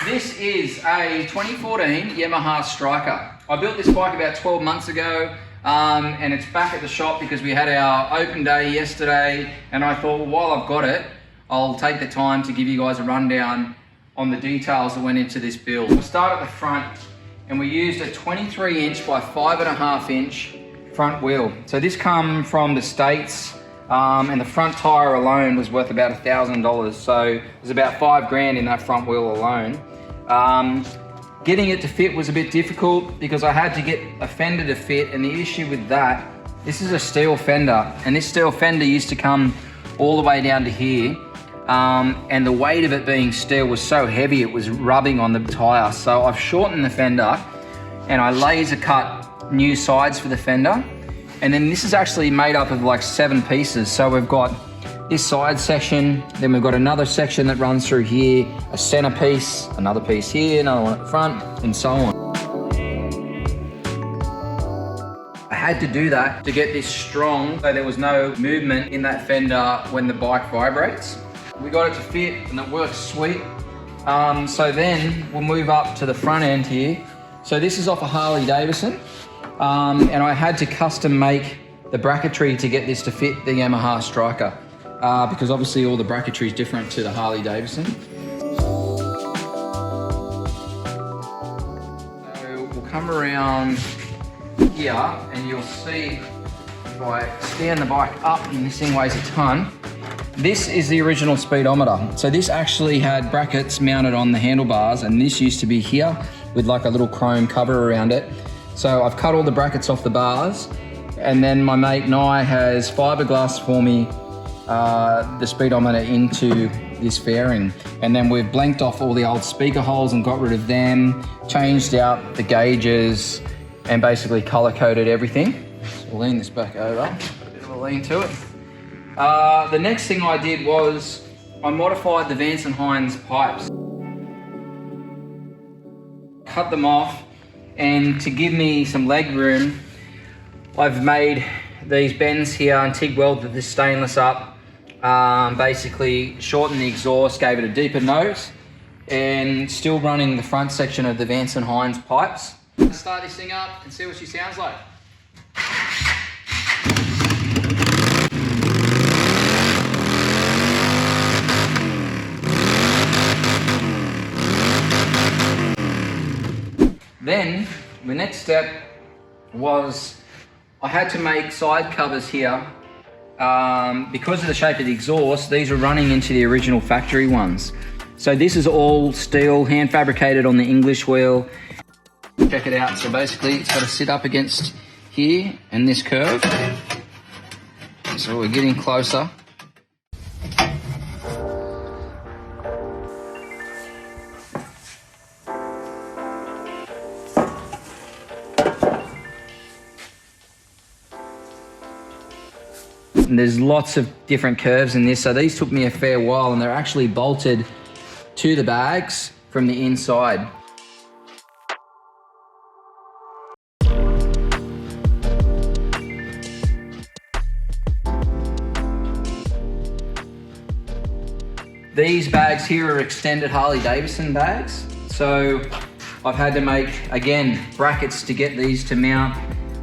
This is a 2014 Yamaha Stryker. I built this bike about 12 months ago and it's back at the shop because we had our open day yesterday, and I thought, well, while I've got it, I'll take the time to give you guys a rundown on the details that went into this build. We'll start at the front, and we used a 23 inch by 5.5 inch front wheel. So this come from the States, and the front tire alone was worth about $1,000. So there's about 5 grand in that front wheel alone. Getting it to fit was a bit difficult because I had to get a fender to fit, and the issue with that, this is a steel fender, and this steel fender used to come all the way down to here, and the weight of it being steel was so heavy it was rubbing on the tire. So I've shortened the fender and I laser cut new sides for the fender, and then this is actually made up of like 7 pieces. So we've got this side section, then we've got another section that runs through here, a center piece, another piece here, another one at the front, and so on. I had to do that to get this strong so there was no movement in that fender when the bike vibrates. We got it to fit and it works sweet. So then we'll move up to the front end here. So this is off a Harley Davidson, and I had to custom make the bracketry to get this to fit the Yamaha Stryker. Because obviously all the bracketry is different to the Harley Davidson. So we'll come around here and you'll see if I stand the bike up, and this thing weighs a ton. This is the original speedometer. So this actually had brackets mounted on the handlebars, and this used to be here with like a little chrome cover around it. So I've cut all the brackets off the bars, and then my mate Nye has fiberglass for me the speedometer into this fairing, and then we've blanked off all the old speaker holes and got rid of them, changed out the gauges, and basically color coded everything. So we'll lean this back over, put a bit of a lean to it. The next thing I did was I modified the Vance & Hines pipes. Cut them off, and to give me some leg room, I've made these bends here and TIG welded this stainless up. Basically shortened the exhaust, gave it a deeper note, and still running the front section of the Vance & Hines pipes. Let's start this thing up and see what she sounds like. Then the next step was I had to make side covers here. Because of the shape of the exhaust, these are running into the original factory ones. So this is all steel, hand fabricated on the English wheel. Check it out. So basically it's got to sit up against here and this curve. So we're getting closer. And there's lots of different curves in this, so these took me a fair while, and they're actually bolted to the bags from the inside. These bags here are extended Harley Davidson bags, so I've had to make, again, brackets to get these to mount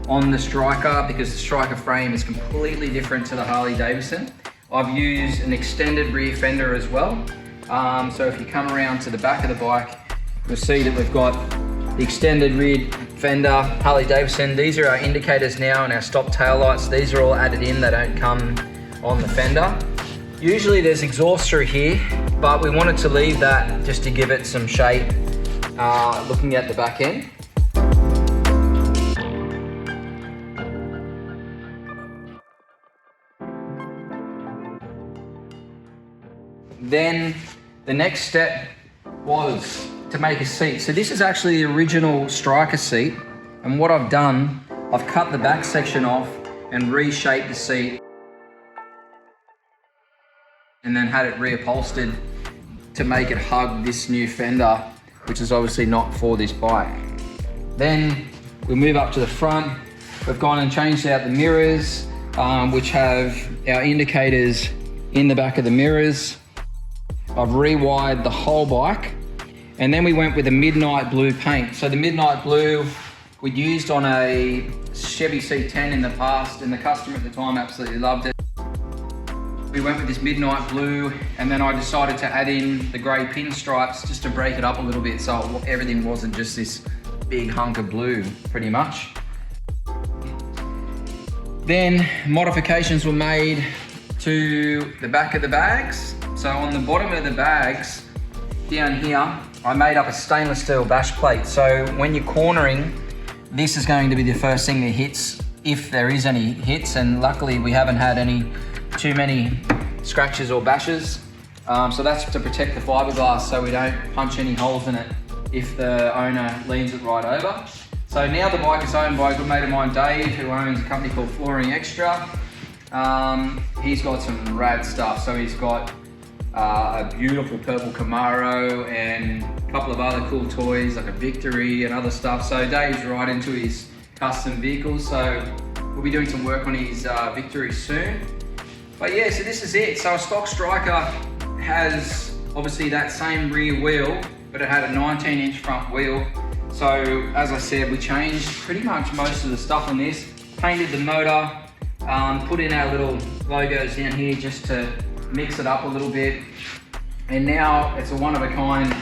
on the Stryker, because the Stryker frame is completely different to the Harley Davidson. I've used an extended rear fender as well. So if you come around to the back of the bike, you'll see that we've got the extended rear fender, Harley Davidson. These are our indicators now and our stop tail lights. These are all added in, they don't come on the fender. Usually there's exhaust through here, but we wanted to leave that just to give it some shape looking at the back end. Then the next step was to make a seat. So this is actually the original Stryker seat, and what I've done, I've cut the back section off and reshaped the seat, and then had it reupholstered to make it hug this new fender, which is obviously not for this bike. Then we move up to the front. We've gone and changed out the mirrors, which have our indicators in the back of the mirrors. I've rewired the whole bike, And then we went with a midnight blue paint. So the midnight blue we'd used on a Chevy C10 in the past, and the customer at the time absolutely loved it. We went with this midnight blue, and then I decided to add in the grey pinstripes just to break it up a little bit so everything wasn't just this big hunk of blue, pretty much. Then modifications were made to the back of the bags. So on the bottom of the bags, down here, I made up a stainless steel bash plate. So when you're cornering, this is going to be the first thing that hits, if there is any hits, and luckily we haven't had too many scratches or bashes. So that's to protect the fiberglass so we don't punch any holes in it if the owner leans it right over. So now the bike is owned by a good mate of mine, Dave, who owns a company called Flooring Extra. He's got some rad stuff. So he's got a beautiful purple Camaro and a couple of other cool toys like a Victory and other stuff. So Dave's right into his custom vehicles. So we'll be doing some work on his Victory soon. But yeah, so this is it. So a stock Stryker has obviously that same rear wheel, but it had a 19-inch front wheel. So as I said, we changed pretty much most of the stuff on this, painted the motor, put in our little logos down here just to mix it up a little bit. And now it's a one of a kind.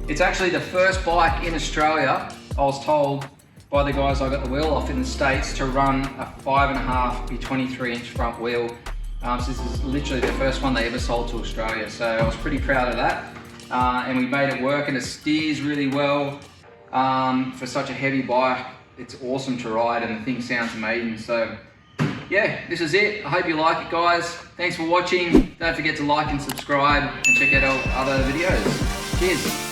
It's actually the first bike in Australia, I was told by the guys I got the wheel off in the States, to run a 5.5 by 23-inch front wheel. So this is literally the first one they ever sold to Australia. So I was pretty proud of that. And we made it work, and it steers really well. For such a heavy bike, it's awesome to ride, and the thing sounds amazing. So yeah, this is it. I hope you like it, guys. Thanks for watching. Don't forget to like and subscribe and check out our other videos. Cheers.